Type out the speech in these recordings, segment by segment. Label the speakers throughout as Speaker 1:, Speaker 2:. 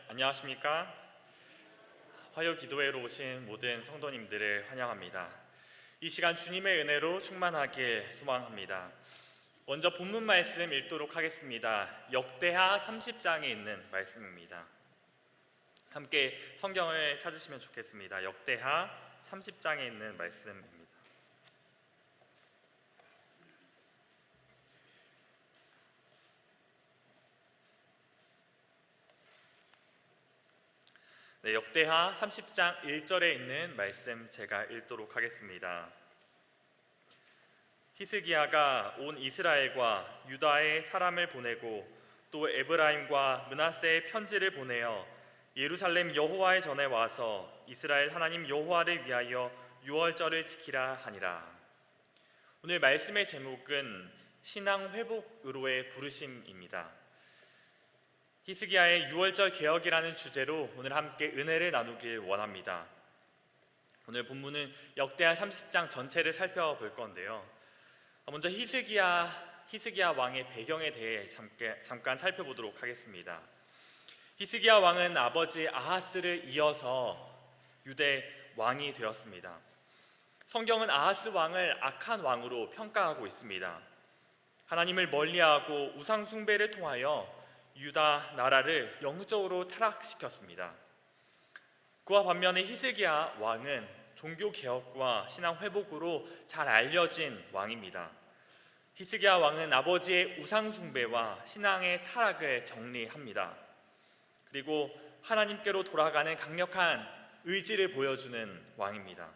Speaker 1: 안녕하십니까? 화요 기도회로 오신 모든 성도님들을 환영합니다. 이 시간 주님의 은혜로 충만하길 소망합니다. 먼저 본문 말씀 읽도록 하겠습니다. 역대하 30장에 있는 말씀입니다. 함께 성경을 찾으시면 좋겠습니다. 역대하 30장에 있는 말씀입니다. 역대하 30장 1절에 있는 말씀 제가 읽도록 하겠습니다. 히스기야가 온 이스라엘과 유다의 사람을 보내고 또 에브라임과 므낫세의 편지를 보내어 예루살렘 여호와의 전에 와서 이스라엘 하나님 여호와를 위하여 유월절을 지키라 하니라. 오늘 말씀의 제목은 신앙 회복으로의 부르심입니다. 히스기야의 유월절 개혁이라는 주제로 오늘 함께 은혜를 나누길 원합니다. 오늘 본문은 역대하 30장 전체를 살펴볼 건데요. 먼저 히스기야 왕의 배경에 대해 잠깐 살펴보도록 하겠습니다. 히스기야 왕은 아버지 아하스를 이어서 유대 왕이 되었습니다. 성경은 아하스 왕을 악한 왕으로 평가하고 있습니다. 하나님을 멀리하고 우상 숭배를 통하여 유다 나라를 영적으로 타락시켰습니다. 그와 반면에 히스기야 왕은 종교 개혁과 신앙 회복으로 잘 알려진 왕입니다. 히스기야 왕은 아버지의 우상 숭배와 신앙의 타락을 정리합니다. 그리고 하나님께로 돌아가는 강력한 의지를 보여주는 왕입니다.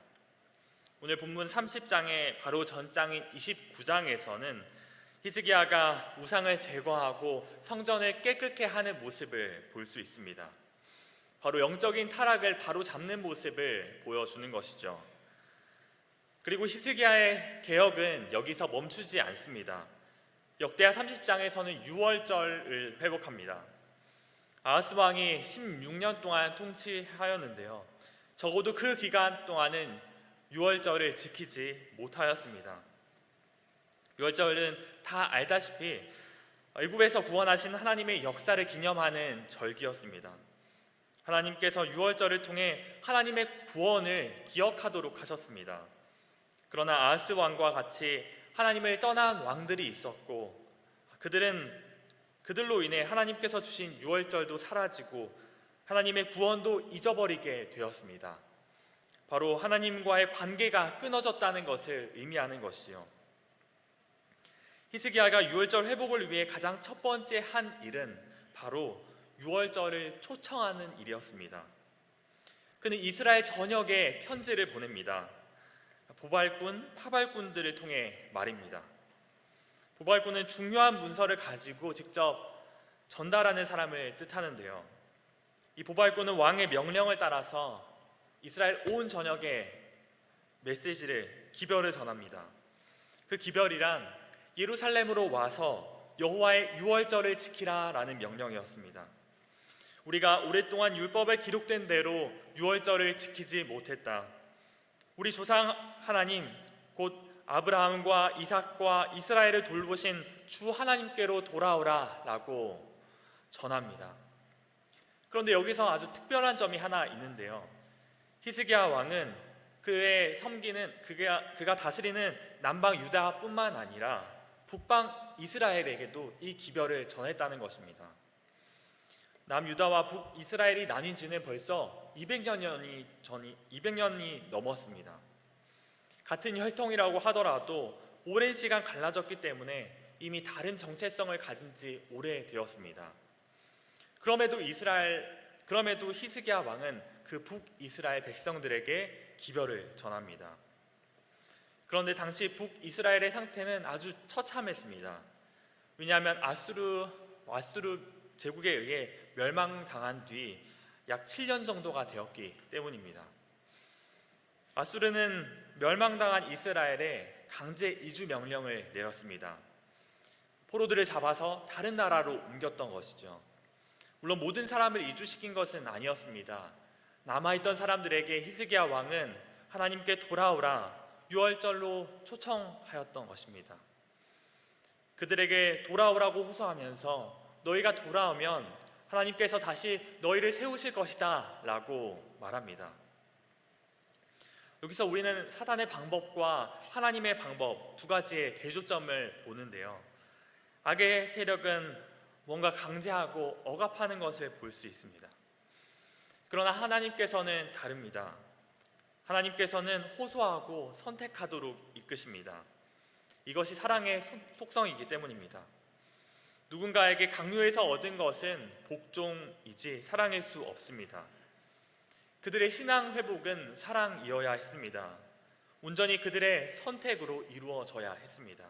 Speaker 1: 오늘 본문 30장의 바로 전장인 29장에서는 히스기야가 우상을 제거하고 성전을 깨끗게 하는 모습을 볼 수 있습니다. 바로 영적인 타락을 바로 잡는 모습을 보여주는 것이죠. 그리고 히스기야의 개혁은 여기서 멈추지 않습니다. 역대하 30장에서는 유월절을 회복합니다. 아하스 왕이 16년 동안 통치하였는데요. 적어도 그 기간 동안은 유월절을 지키지 못하였습니다. 유월절은 다 알다시피 애굽에서 구원하신 하나님의 역사를 기념하는 절기였습니다. 하나님께서 유월절을 통해 하나님의 구원을 기억하도록 하셨습니다. 그러나 아하스 왕과 같이 하나님을 떠난 왕들이 있었고 그들로 인해 하나님께서 주신 유월절도 사라지고 하나님의 구원도 잊어버리게 되었습니다. 바로 하나님과의 관계가 끊어졌다는 것을 의미하는 것이요. 히스기야가 유월절 회복을 위해 가장 첫 번째 한 일은 바로 유월절을 초청하는 일이었습니다. 그는 이스라엘 전역에 편지를 보냅니다. 보발군, 파발군들을 통해 말입니다. 보발군은 중요한 문서를 가지고 직접 전달하는 사람을 뜻하는데요. 이 보발군은 왕의 명령을 따라서 이스라엘 온 전역에 기별을 전합니다. 그 기별이란 예루살렘으로 와서 여호와의 유월절을 지키라라는 명령이었습니다. 우리가 오랫동안 율법에 기록된 대로 유월절을 지키지 못했다. 우리 조상 하나님 곧 아브라함과 이삭과 이스라엘을 돌보신 주 하나님께로 돌아오라라고 전합니다. 그런데 여기서 아주 특별한 점이 하나 있는데요. 히스기야 왕은 그가 다스리는 남방 유다뿐만 아니라 북방 이스라엘에게도 이 기별을 전했다는 것입니다. 남유다와 북이스라엘이 나뉜 지는 벌써 200년이 넘었습니다. 같은 혈통이라고 하더라도 오랜 시간 갈라졌기 때문에 이미 다른 정체성을 가진 지 오래되었습니다. 그럼에도 히스기야 왕은 그 북이스라엘 백성들에게 기별을 전합니다. 그런데 당시 북이스라엘의 상태는 아주 처참했습니다. 왜냐하면 아수르 제국에 의해 멸망당한 뒤 약 7년 정도가 되었기 때문입니다. 아수르는 멸망당한 이스라엘에 강제 이주 명령을 내렸습니다. 포로들을 잡아서 다른 나라로 옮겼던 것이죠. 물론 모든 사람을 이주시킨 것은 아니었습니다. 남아있던 사람들에게 히스기야 왕은 하나님께 돌아오라 유월절로 초청하였던 것입니다. 그들에게 돌아오라고 호소하면서 너희가 돌아오면 하나님께서 다시 너희를 세우실 것이다 라고 말합니다. 여기서 우리는 사단의 방법과 하나님의 방법 두 가지의 대조점을 보는데요. 악의 세력은 뭔가 강제하고 억압하는 것을 볼 수 있습니다. 그러나 하나님께서는 다릅니다. 하나님께서는 호소하고 선택하도록 이끄십니다. 이것이 사랑의 속성이기 때문입니다. 누군가에게 강요해서 얻은 것은 복종이지 사랑일 수 없습니다. 그들의 신앙 회복은 사랑이어야 했습니다. 온전히 그들의 선택으로 이루어져야 했습니다.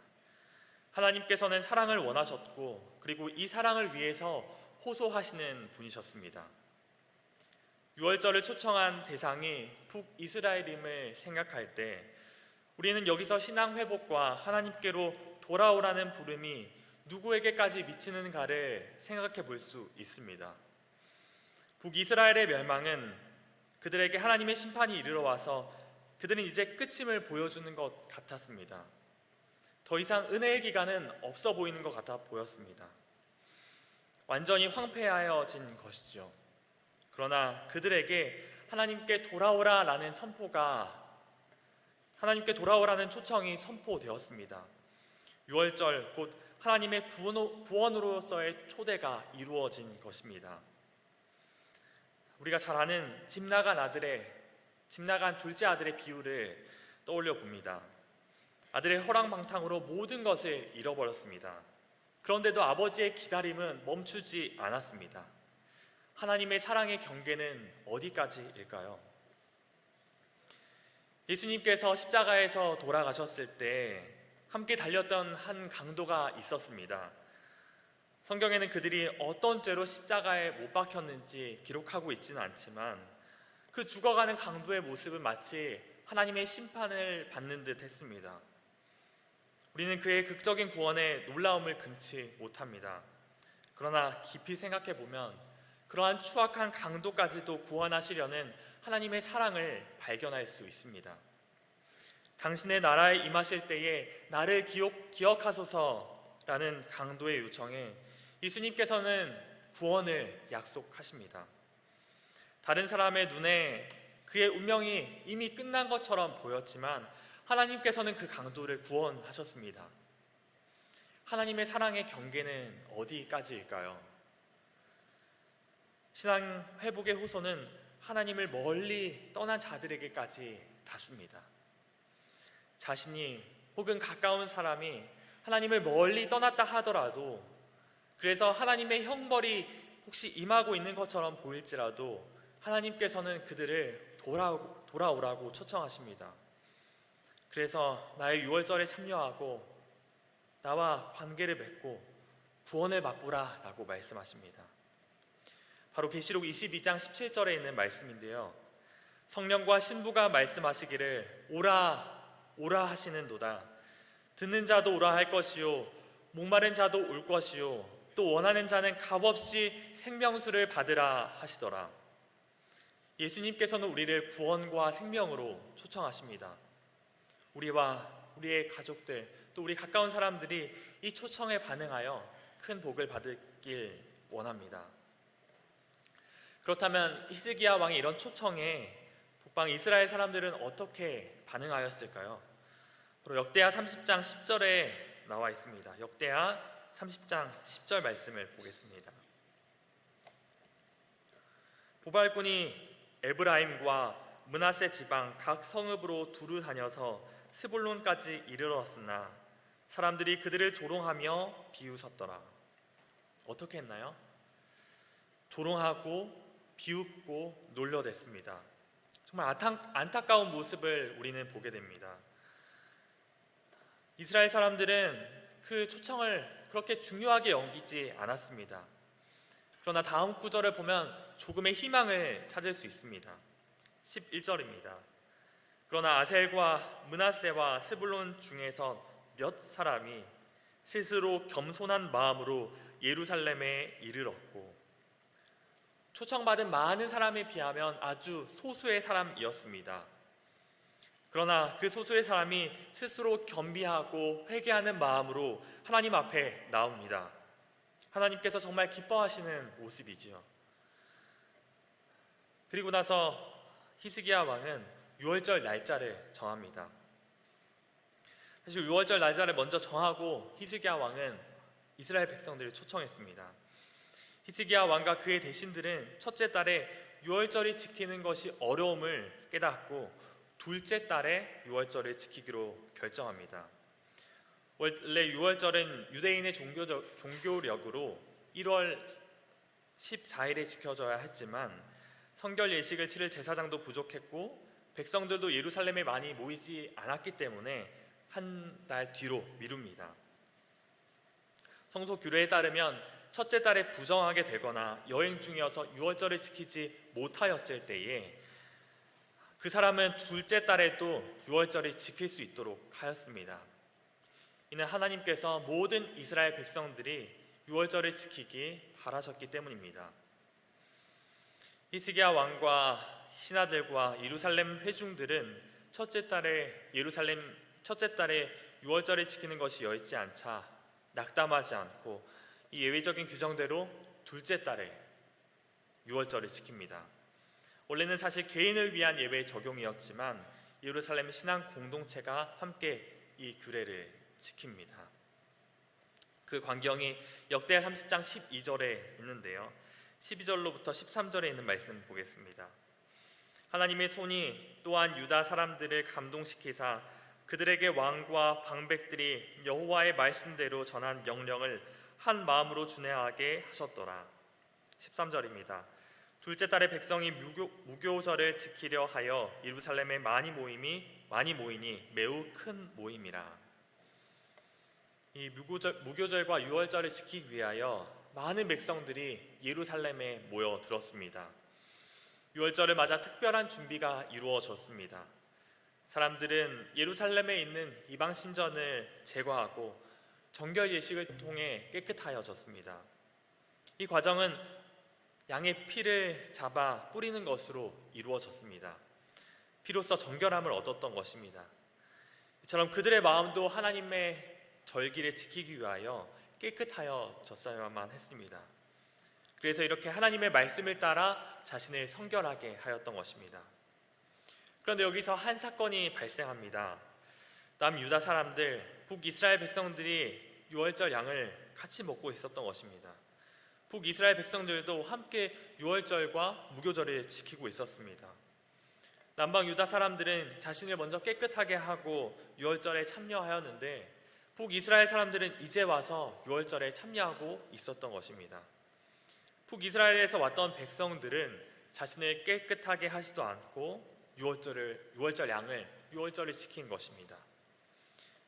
Speaker 1: 하나님께서는 사랑을 원하셨고 그리고 이 사랑을 위해서 호소하시는 분이셨습니다. 유월절을 초청한 대상이 북이스라엘임을 생각할 때 우리는 여기서 신앙 회복과 하나님께로 돌아오라는 부름이 누구에게까지 미치는가를 생각해 볼 수 있습니다. 북이스라엘의 멸망은 그들에게 하나님의 심판이 이르러 와서 그들은 이제 끝임을 보여주는 것 같았습니다. 더 이상 은혜의 기간은 없어 보이는 것 같아 보였습니다. 완전히 황폐하여진 것이죠. 그러나 그들에게 하나님께 돌아오라라는 하나님께 돌아오라는 초청이 선포되었습니다. 유월절 곧 하나님의 구원으로서의 초대가 이루어진 것입니다. 우리가 잘 아는 집 나간 둘째 아들의 비유를 떠올려 봅니다. 아들의 허랑방탕으로 모든 것을 잃어버렸습니다. 그런데도 아버지의 기다림은 멈추지 않았습니다. 하나님의 사랑의 경계는 어디까지일까요? 예수님께서 십자가에서 돌아가셨을 때 함께 달렸던 한 강도가 있었습니다. 성경에는 그들이 어떤 죄로 십자가에 못 박혔는지 기록하고 있지는 않지만 그 죽어가는 강도의 모습은 마치 하나님의 심판을 받는 듯 했습니다. 우리는 그의 극적인 구원에 놀라움을 금치 못합니다. 그러나 깊이 생각해 보면 그러한 추악한 강도까지도 구원하시려는 하나님의 사랑을 발견할 수 있습니다. 당신의 나라에 임하실 때에 나를 기억하소서라는 강도의 요청에 예수님께서는 구원을 약속하십니다. 다른 사람의 눈에 그의 운명이 이미 끝난 것처럼 보였지만 하나님께서는 그 강도를 구원하셨습니다. 하나님의 사랑의 경계는 어디까지일까요? 신앙 회복의 호소는 하나님을 멀리 떠난 자들에게까지 닿습니다. 자신이 혹은 가까운 사람이 하나님을 멀리 떠났다 하더라도, 그래서 하나님의 형벌이 혹시 임하고 있는 것처럼 보일지라도 하나님께서는 그들을 돌아오라고 초청하십니다. 그래서 나의 유월절에 참여하고 나와 관계를 맺고 구원을 맛보라 라고 말씀하십니다. 바로 계시록 22장 17절에 있는 말씀인데요, 성령과 신부가 말씀하시기를 오라 오라 하시는도다. 듣는 자도 오라 할 것이요 목마른 자도 올 것이요 또 원하는 자는 값없이 생명수를 받으라 하시더라. 예수님께서는 우리를 구원과 생명으로 초청하십니다. 우리와 우리의 가족들 또 우리 가까운 사람들이 이 초청에 반응하여 큰 복을 받길 원합니다. 그렇다면 히스기야 왕의 이런 초청에 북방 이스라엘 사람들은 어떻게 반응하였을까요? 바로 역대하 30장 10절에 나와 있습니다. 역대하 30장 10절 말씀을 보겠습니다. 보발꾼이 에브라임과 므낫세 지방 각 성읍으로 두루 다녀서 스불론까지 이르렀으나 사람들이 그들을 조롱하며 비웃었더라. 어떻게 했나요? 조롱하고 비웃고 놀려댔습니다. 정말 안타까운 모습을 우리는 보게 됩니다. 이스라엘 사람들은 그 초청을 그렇게 중요하게 여기지 않았습니다. 그러나 다음 구절을 보면 조금의 희망을 찾을 수 있습니다. 11절입니다. 그러나 아셀과 므낫세와 스불론 중에서 몇 사람이 스스로 겸손한 마음으로 예루살렘에 이르렀고, 초청받은 많은 사람에 비하면 아주 소수의 사람이었습니다. 그러나 그 소수의 사람이 스스로 겸비하고 회개하는 마음으로 하나님 앞에 나옵니다. 하나님께서 정말 기뻐하시는 모습이지요. 그리고 나서 히스기야 왕은 유월절 날짜를 정합니다. 사실 유월절 날짜를 먼저 정하고 히스기야 왕은 이스라엘 백성들을 초청했습니다. 히스기야 왕과 그의 대신들은 첫째 달에 유월절이 지키는 것이 어려움을 깨닫고 둘째 달에 유월절을 지키기로 결정합니다. 원래 유월절은 유대인의 종교력으로 1월 14일에 지켜져야 했지만 성결 예식을 치를 제사장도 부족했고 백성들도 예루살렘에 많이 모이지 않았기 때문에 한 달 뒤로 미룹니다. 성소 규례에 따르면 첫째 달에 부정하게 되거나 여행 중이어서 유월절을 지키지 못하였을 때에 그 사람은 둘째 달에도 유월절을 지킬 수 있도록 하였습니다. 이는 하나님께서 모든 이스라엘 백성들이 유월절을 지키기 바라셨기 때문입니다. 히스기야 왕과 신하들과 예루살렘 회중들은 첫째 달에 유월절을 지키는 것이 여의치 않자 낙담하지 않고 이 예외적인 규정대로 둘째 달에 유월절을 지킵니다. 원래는 사실 개인을 위한 예외 적용이었지만 예루살렘 신앙 공동체가 함께 이 규례를 지킵니다. 그 광경이 역대하 30장 12절에 있는데요. 12절로부터 13절에 있는 말씀 보겠습니다. 하나님의 손이 또한 유다 사람들을 감동시키사 그들에게 왕과 방백들이 여호와의 말씀대로 전한 명령을 한 마음으로 준행하게 하셨더라. 13절입니다. 둘째 달에 백성이 무교절을 지키려 하여 예루살렘에 많이 모이니 매우 큰 모임이라. 이 무교절과 유월절을 지키기 위하여 많은 백성들이 예루살렘에 모여들었습니다. 유월절을 맞아 특별한 준비가 이루어졌습니다. 사람들은 예루살렘에 있는 이방 신전을 제거하고 정결 예식을 통해 깨끗하여졌습니다. 이 과정은 양의 피를 잡아 뿌리는 것으로 이루어졌습니다. 피로써 정결함을 얻었던 것입니다. 이처럼 그들의 마음도 하나님의 절기를 지키기 위하여 깨끗하여졌어야만 했습니다. 그래서 이렇게 하나님의 말씀을 따라 자신을 성결하게 하였던 것입니다. 그런데 여기서 한 사건이 발생합니다. 남유다 사람들, 북이스라엘 백성들이 유월절 양을 같이 먹고 있었던 것입니다. 북이스라엘 백성들도 함께 유월절과 무교절을 지키고 있었습니다. 남방 유다 사람들은 자신을 먼저 깨끗하게 하고 유월절에 참여하였는데 북이스라엘 사람들은 이제 와서 유월절에 참여하고 있었던 것입니다. 북이스라엘에서 왔던 백성들은 자신을 깨끗하게 하지도 않고 유월절 양을 유월절을 지킨 것입니다.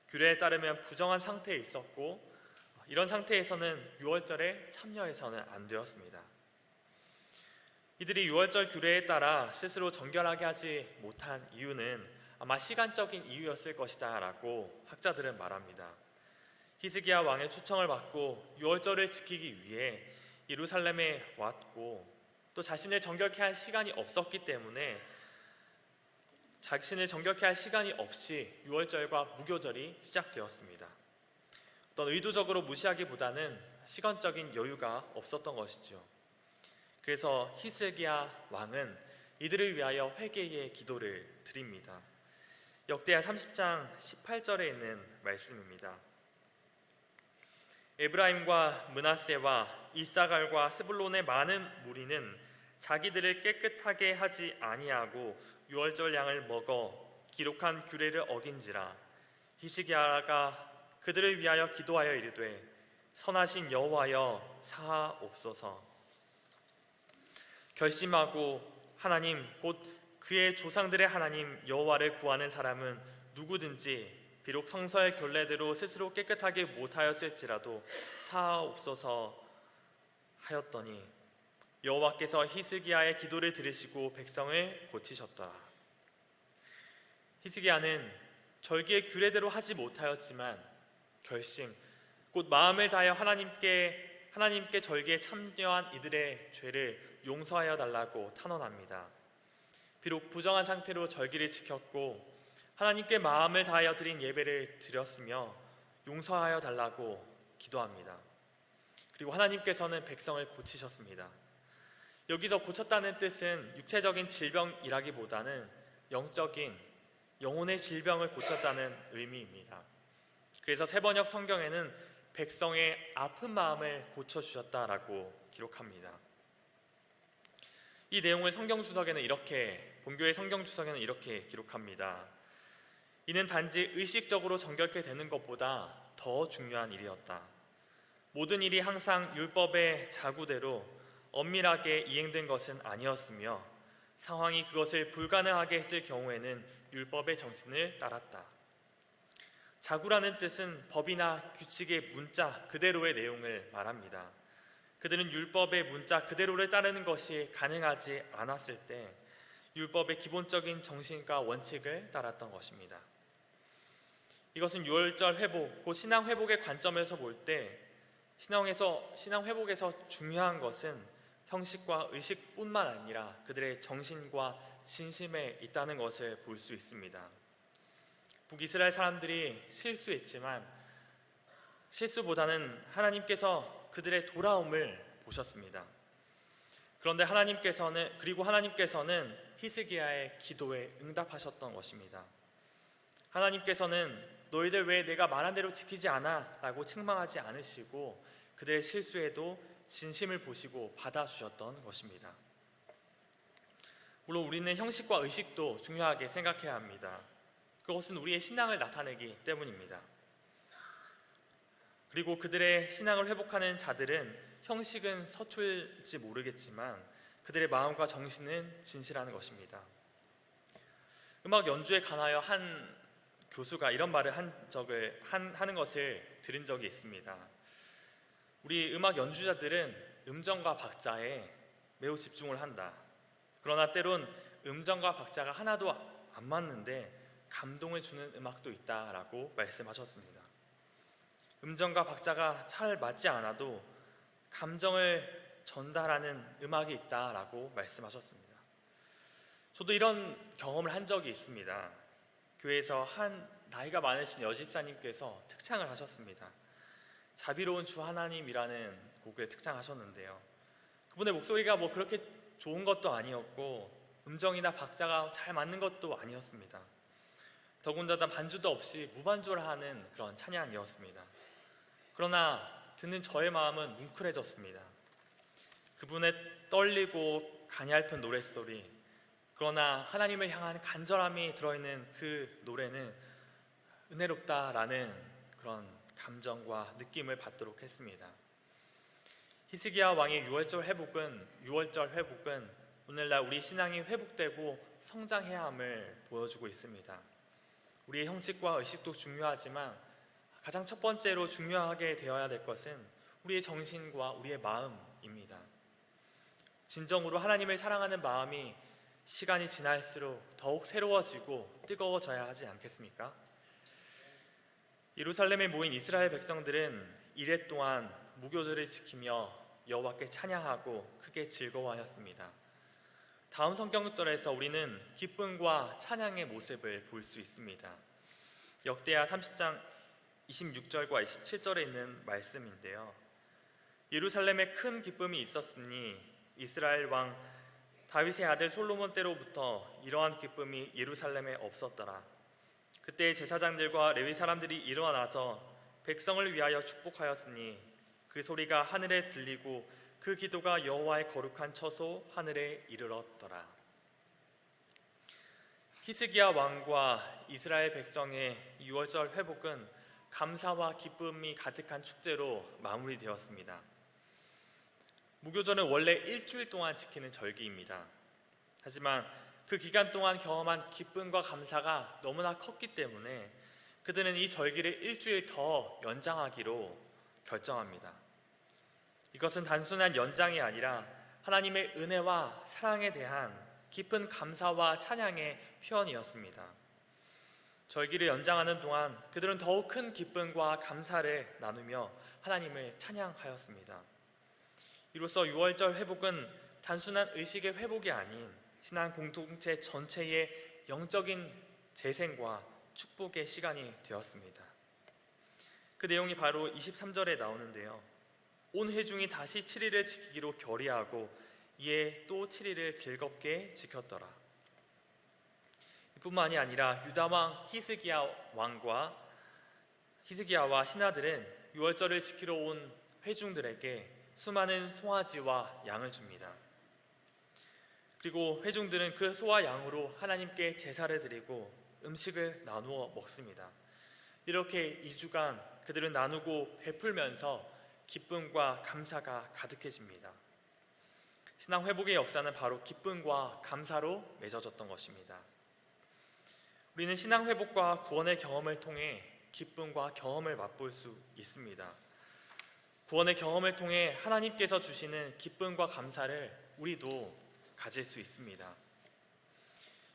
Speaker 1: 규례에 따르면 부정한 상태에 있었고 이런 상태에서는 유월절에 참여해서는 안 되었습니다. 이들이 유월절 규례에 따라 스스로 정결하게 하지 못한 이유는 아마 시간적인 이유였을 것이다 라고 학자들은 말합니다. 히스기야 왕의 초청을 받고 유월절을 지키기 위해 예루살렘에 왔고 또 자신을 정결케 할 시간이 없었기 때문에 자신을 정결케 할 시간이 없이 유월절과 무교절이 시작되었습니다. 어떤 의도적으로 무시하기보다는 시간적인 여유가 없었던 것이죠. 그래서 히스기야 왕은 이들을 위하여 회개의 기도를 드립니다. 역대하 30장 18절에 있는 말씀입니다. 에브라임과 므낫세와 이사갈과 스불론의 많은 무리는 자기들을 깨끗하게 하지 아니하고 유월절 양을 먹어 기록한 규례를 어긴지라. 히스기야가 그들을 위하여 기도하여 이르되 선하신 여호와여 사하옵소서. 결심하고 하나님 곧 그의 조상들의 하나님 여호와를 구하는 사람은 누구든지 비록 성서의 결례대로 스스로 깨끗하게 못하였을지라도 사하옵소서 하였더니 여호와께서 히스기야의 기도를 들으시고 백성을 고치셨더라. 히스기야는 절기의 규례대로 하지 못하였지만 결심 곧 마음을 다하여 하나님께 절기에 참여한 이들의 죄를 용서하여 달라고 탄원합니다. 비록 부정한 상태로 절기를 지켰고 하나님께 마음을 다하여 드린 예배를 드렸으며 용서하여 달라고 기도합니다. 그리고 하나님께서는 백성을 고치셨습니다. 여기서 고쳤다는 뜻은 육체적인 질병이라기보다는 영적인 영혼의 질병을 고쳤다는 의미입니다. 그래서 세번역 성경에는 백성의 아픈 마음을 고쳐주셨다라고 기록합니다. 이 내용을 본교의 성경주석에는 이렇게 기록합니다. 이는 단지 의식적으로 정결케 되는 것보다 더 중요한 일이었다. 모든 일이 항상 율법의 자구대로 엄밀하게 이행된 것은 아니었으며 상황이 그것을 불가능하게 했을 경우에는 율법의 정신을 따랐다. 자구라는 뜻은 법이나 규칙의 문자 그대로의 내용을 말합니다. 그들은 율법의 문자 그대로를 따르는 것이 가능하지 않았을 때 율법의 기본적인 정신과 원칙을 따랐던 것입니다. 이것은 유월절 회복, 곧 신앙 회복의 관점에서 볼 때 신앙 회복에서 중요한 것은 형식과 의식뿐만 아니라 그들의 정신과 진심에 있다는 것을 볼 수 있습니다. 북이스라엘 사람들이 실수했지만 실수보다는 하나님께서 그들의 돌아옴을 보셨습니다. 그런데 하나님께서는 히스기야의 기도에 응답하셨던 것입니다. 하나님께서는 너희들 왜 내가 말한 대로 지키지 않아? 라고 책망하지 않으시고 그들의 실수에도 진심을 보시고 받아주셨던 것입니다. 물론 우리는 형식과 의식도 중요하게 생각해야 합니다. 그것은 우리의 신앙을 나타내기 때문입니다. 그리고 그들의 신앙을 회복하는 자들은 형식은 서툴지 모르겠지만 그들의 마음과 정신은 진실한 것입니다. 음악 연주에 관하여 한 교수가 이런 말을 하는 것을 들은 적이 있습니다. 우리 음악 연주자들은 음정과 박자에 매우 집중을 한다. 그러나 때론 음정과 박자가 하나도 안 맞는데 감동을 주는 음악도 있다라고 말씀하셨습니다. 음정과 박자가 잘 맞지 않아도 감정을 전달하는 음악이 있다라고 말씀하셨습니다. 저도 이런 경험을 한 적이 있습니다. 교회에서 한 나이가 많으신 여집사님께서 특창을 하셨습니다. 자비로운 주 하나님이라는 곡을 특창하셨는데요. 그분의 목소리가 그렇게 좋은 것도 아니었고 음정이나 박자가 잘 맞는 것도 아니었습니다. 더군다나 반주도 없이 무반주를 하는 그런 찬양이었습니다. 그러나 듣는 저의 마음은 뭉클해졌습니다. 그분의 떨리고 가냘픈 노랫소리, 그러나 하나님을 향한 간절함이 들어있는 그 노래는 은혜롭다라는 그런 감정과 느낌을 받도록 했습니다. 히스기야 왕의 유월절 회복은 오늘날 우리 신앙이 회복되고 성장해야 함을 보여주고 있습니다. 우리의 형식과 의식도 중요하지만 가장 첫 번째로 중요하게 되어야 될 것은 우리의 정신과 우리의 마음입니다. 진정으로 하나님을 사랑하는 마음이 시간이 지날수록 더욱 새로워지고 뜨거워져야 하지 않겠습니까? 예루살렘에 모인 이스라엘 백성들은 이레 동안 무교절을 지키며 여호와께 찬양하고 크게 즐거워하였습니다. 다음 성경절에서 우리는 기쁨과 찬양의 모습을 볼 수 있습니다. 역대하 30장 26절과 27절에 있는 말씀인데요. 예루살렘에 큰 기쁨이 있었으니 이스라엘 왕 다윗의 아들 솔로몬 때로부터 이러한 기쁨이 예루살렘에 없었더라. 그때 제사장들과 레위 사람들이 일어나서 백성을 위하여 축복하였으니 그 소리가 하늘에 들리고 그 기도가 여호와의 거룩한 처소 하늘에 이르렀더라. 히스기야 왕과 이스라엘 백성의 유월절 회복은 감사와 기쁨이 가득한 축제로 마무리되었습니다. 무교절은 원래 일주일 동안 지키는 절기입니다. 하지만 그 기간 동안 경험한 기쁨과 감사가 너무나 컸기 때문에 그들은 이 절기를 일주일 더 연장하기로 결정합니다. 이것은 단순한 연장이 아니라 하나님의 은혜와 사랑에 대한 깊은 감사와 찬양의 표현이었습니다. 절기를 연장하는 동안 그들은 더욱 큰 기쁨과 감사를 나누며 하나님을 찬양하였습니다. 이로써 유월절 회복은 단순한 의식의 회복이 아닌 신앙 공동체 전체의 영적인 재생과 축복의 시간이 되었습니다. 그 내용이 바로 23절에 나오는데요. 온 회중이 다시 7일을 지키기로 결의하고 이에 또 7일을 즐겁게 지켰더라. 이뿐만이 아니라 유다 왕 히스기야와 신하들은 유월절을 지키러 온 회중들에게 수많은 송아지와 양을 줍니다. 그리고 회중들은 그 소와 양으로 하나님께 제사를 드리고 음식을 나누어 먹습니다. 이렇게 2주간 그들은 나누고 베풀면서 기쁨과 감사가 가득해집니다. 신앙 회복의 역사는 바로 기쁨과 감사로 맺어졌던 것입니다. 우리는 신앙 회복과 구원의 경험을 통해 기쁨과 경험을 맛볼 수 있습니다. 구원의 경험을 통해 하나님께서 주시는 기쁨과 감사를 우리도 가질 수 있습니다.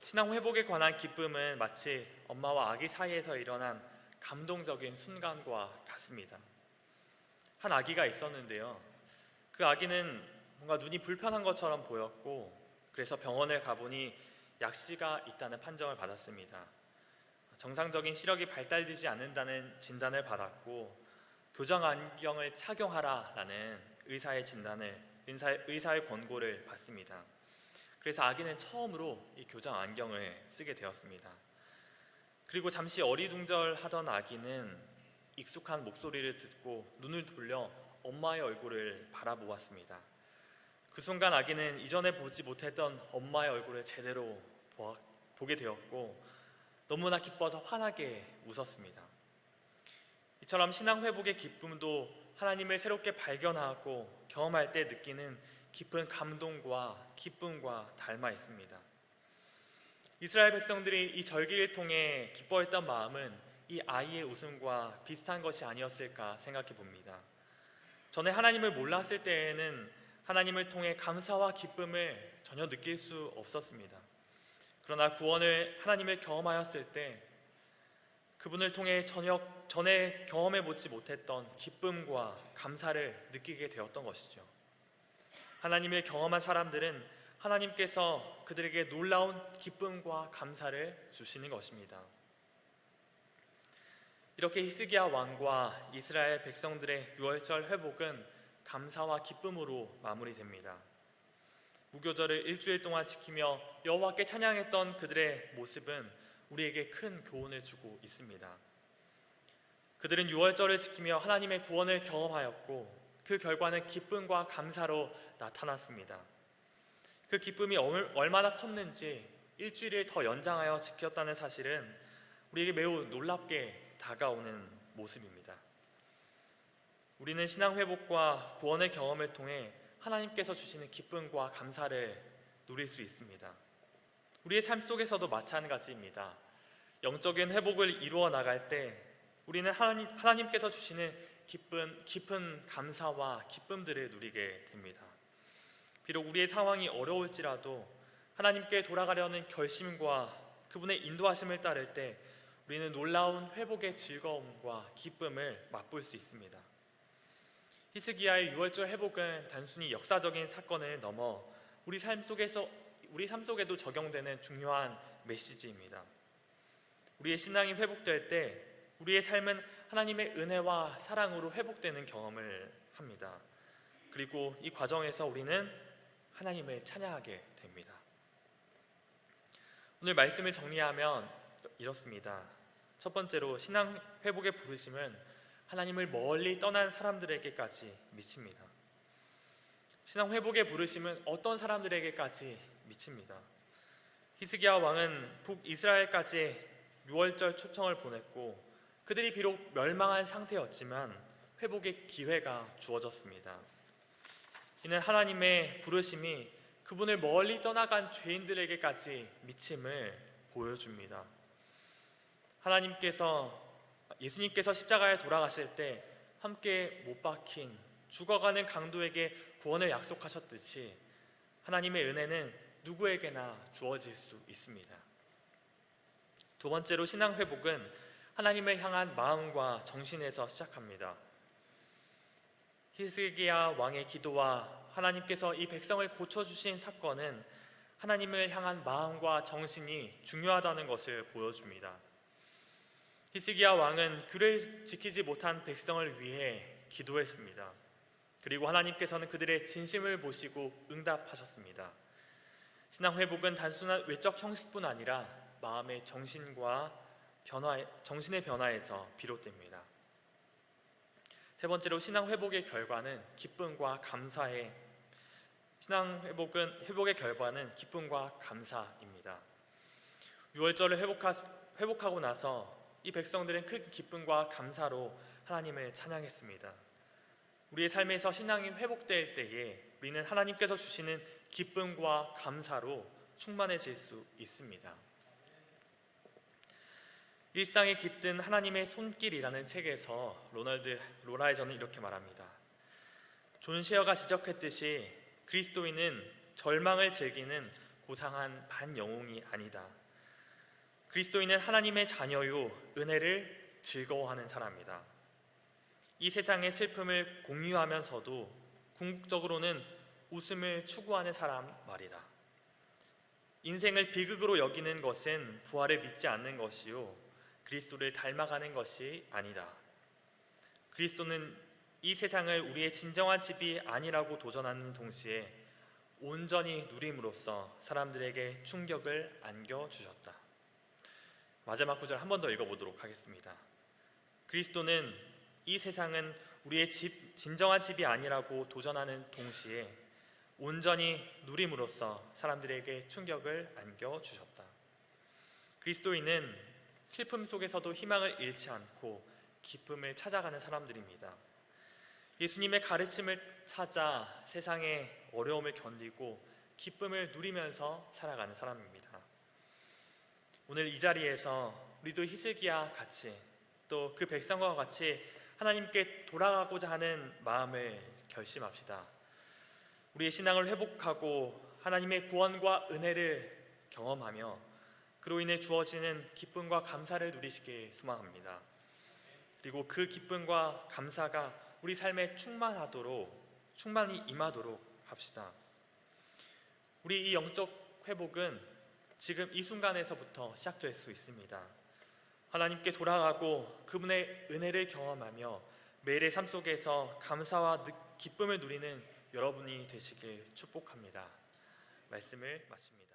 Speaker 1: 신앙 회복에 관한 기쁨은 마치 엄마와 아기 사이에서 일어난 감동적인 순간과 같습니다. 한 아기가 있었는데요. 그 아기는 뭔가 눈이 불편한 것처럼 보였고, 그래서 병원을 가보니 약시가 있다는 판정을 받았습니다. 정상적인 시력이 발달되지 않는다는 진단을 받았고, 교정 안경을 착용하라라는 의사의 권고를 받습니다. 그래서 아기는 처음으로 이 교정 안경을 쓰게 되었습니다. 그리고 잠시 어리둥절하던 아기는 익숙한 목소리를 듣고 눈을 돌려 엄마의 얼굴을 바라보았습니다. 그 순간 아기는 이전에 보지 못했던 엄마의 얼굴을 제대로 보게 되었고 너무나 기뻐서 환하게 웃었습니다. 이처럼 신앙 회복의 기쁨도 하나님을 새롭게 발견하고 경험할 때 느끼는 깊은 감동과 기쁨과 닮아 있습니다. 이스라엘 백성들이 이 절기를 통해 기뻐했던 마음은 이 아이의 웃음과 비슷한 것이 아니었을까 생각해 봅니다. 전에 하나님을 몰랐을 때에는 하나님을 통해 감사와 기쁨을 전혀 느낄 수 없었습니다. 그러나 하나님을 경험하였을 때 그분을 통해 전에 경험해 보지 못했던 기쁨과 감사를 느끼게 되었던 것이죠. 하나님을 경험한 사람들은 하나님께서 그들에게 놀라운 기쁨과 감사를 주시는 것입니다. 이렇게 히스기야 왕과 이스라엘 백성들의 유월절 회복은 감사와 기쁨으로 마무리됩니다. 무교절을 일주일 동안 지키며 여호와께 찬양했던 그들의 모습은 우리에게 큰 교훈을 주고 있습니다. 그들은 유월절을 지키며 하나님의 구원을 경험하였고 그 결과는 기쁨과 감사로 나타났습니다. 그 기쁨이 얼마나 컸는지 일주일을 더 연장하여 지켰다는 사실은 우리에게 매우 놀랍게 다가오는 모습입니다. 우리는 신앙 회복과 구원의 경험을 통해 하나님께서 주시는 기쁨과 감사를 누릴 수 있습니다. 우리의 삶 속에서도 마찬가지입니다. 영적인 회복을 이루어 나갈 때 우리는 하나님께서 주시는 깊은 감사와 기쁨들을 누리게 됩니다. 비록 우리의 상황이 어려울지라도 하나님께 돌아가려는 결심과 그분의 인도하심을 따를 때 우리는 놀라운 회복의 즐거움과 기쁨을 맛볼 수 있습니다. 히스기야의 유월절 회복은 단순히 역사적인 사건을 넘어 우리 삶 속에도 적용되는 중요한 메시지입니다. 우리의 신앙이 회복될 때 우리의 삶은 하나님의 은혜와 사랑으로 회복되는 경험을 합니다. 그리고 이 과정에서 우리는 하나님을 찬양하게 됩니다. 오늘 말씀을 정리하면 이렇습니다. 첫 번째로 신앙 회복의 부르심은 하나님을 멀리 떠난 사람들에게까지 미칩니다. 신앙 회복의 부르심은 어떤 사람들에게까지 미칩니다. 히스기야 왕은 북이스라엘까지 유월절 초청을 보냈고 그들이 비록 멸망한 상태였지만 회복의 기회가 주어졌습니다. 이는 하나님의 부르심이 그분을 멀리 떠나간 죄인들에게까지 미침을 보여줍니다. 예수님께서 십자가에 돌아가실 때 함께 못 박힌 죽어가는 강도에게 구원을 약속하셨듯이 하나님의 은혜는 누구에게나 주어질 수 있습니다. 두 번째로 신앙 회복은 하나님을 향한 마음과 정신에서 시작합니다. 히스기야 왕의 기도와 하나님께서 이 백성을 고쳐주신 사건은 하나님을 향한 마음과 정신이 중요하다는 것을 보여줍니다. 히스기야 왕은 규를 지키지 못한 백성을 위해 기도했습니다. 그리고 하나님께서는 그들의 진심을 보시고 응답하셨습니다. 신앙 회복은 단순한 외적 형식뿐 아니라 마음의 정신의 변화에서 비롯됩니다. 세 번째로 신앙 회복의 결과는 기쁨과 감사의 회복의 결과는 기쁨과 감사입니다. 유월절을 회복하고 나서 이 백성들은 큰 기쁨과 감사로 하나님을 찬양했습니다. 우리의 삶에서 신앙이 회복될 때에 우리는 하나님께서 주시는 기쁨과 감사로 충만해질 수 있습니다. 일상에 깃든 하나님의 손길이라는 책에서 로널드 로라이저는 이렇게 말합니다. 존 셰어가 지적했듯이 그리스도인은 절망을 즐기는 고상한 반영웅이 아니다. 그리스도인은 하나님의 자녀요 은혜를 즐거워하는 사람이다. 이 세상의 슬픔을 공유하면서도 궁극적으로는 웃음을 추구하는 사람 말이다. 인생을 비극으로 여기는 것은 부활을 믿지 않는 것이요 그리스도를 닮아가는 것이 아니다. 그리스도는 이 세상을 우리의 진정한 집이 아니라고 도전하는 동시에 온전히 누림으로써 사람들에게 충격을 안겨주셨다. 마지막 구절 한 번 더 읽어보도록 하겠습니다. 그리스도는 이 세상은 우리의 진정한 집이 아니라고 도전하는 동시에 온전히 누림으로써 사람들에게 충격을 안겨주셨다. 그리스도인은 슬픔 속에서도 희망을 잃지 않고 기쁨을 찾아가는 사람들입니다. 예수님의 가르침을 찾아 세상의 어려움을 견디고 기쁨을 누리면서 살아가는 사람입니다. 오늘 이 자리에서 우리도 히스기야 같이 또 그 백성과 같이 하나님께 돌아가고자 하는 마음을 결심합시다. 우리의 신앙을 회복하고 하나님의 구원과 은혜를 경험하며 그로 인해 주어지는 기쁨과 감사를 누리시길 소망합니다. 그리고 그 기쁨과 감사가 우리 삶에 충만히 임하도록 합시다. 우리 이 영적 회복은 지금 이 순간에서부터 시작될 수 있습니다. 하나님께 돌아가고 그분의 은혜를 경험하며 매일의 삶 속에서 감사와 기쁨을 누리는 여러분이 되시길 축복합니다. 말씀을 마칩니다.